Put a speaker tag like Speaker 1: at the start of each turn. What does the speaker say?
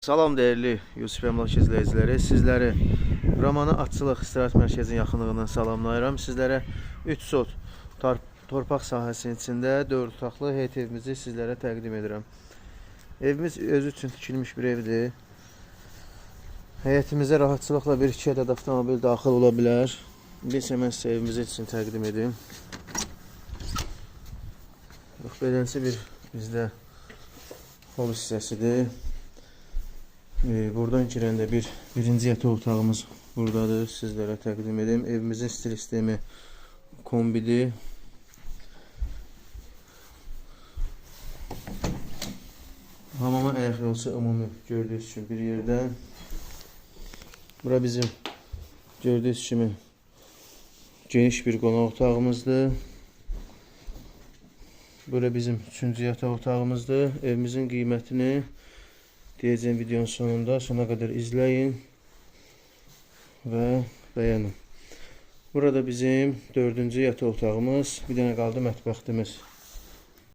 Speaker 1: Salam dəyərli Yusuf Əmlak izləyiciləri, sizləri Romana Atçılıq İstirahət Mərkəzinin yaxınlığından salamlayıram. Sizlərə 3 sot torpaq sahəsinin içində 4 otaqlı heyət evimizi sizlərə təqdim edirəm. Evimiz özü üçün tikilmiş bir evdir. Həyətimizə rahatçılıqla 1-2 ədəd avtomobil daxil ola bilər. Biz hemen sizə evimizi için təqdim edim. Beləncə bir bizdə hol hissəsidir. Buradan girəndə birinci yataq otağımız buradadır. Sizlərə təqdim edim. Evimizin stil sistemi kombidir. Hamama ayaq yolçu ümumi gördüyünüz kimi bir yerdə. Bura bizim gördüyünüz kimi geniş bir qonaq otağımızdır. Böyle bizim 3-cü yataq otağımızdır. Evimizin qiymətini deyəcəyim videonun sona qədər izləyin və bəyənin. Burada bizim 4-cü yataq otağımız, bir dənə qaldı mətbəxtimiz.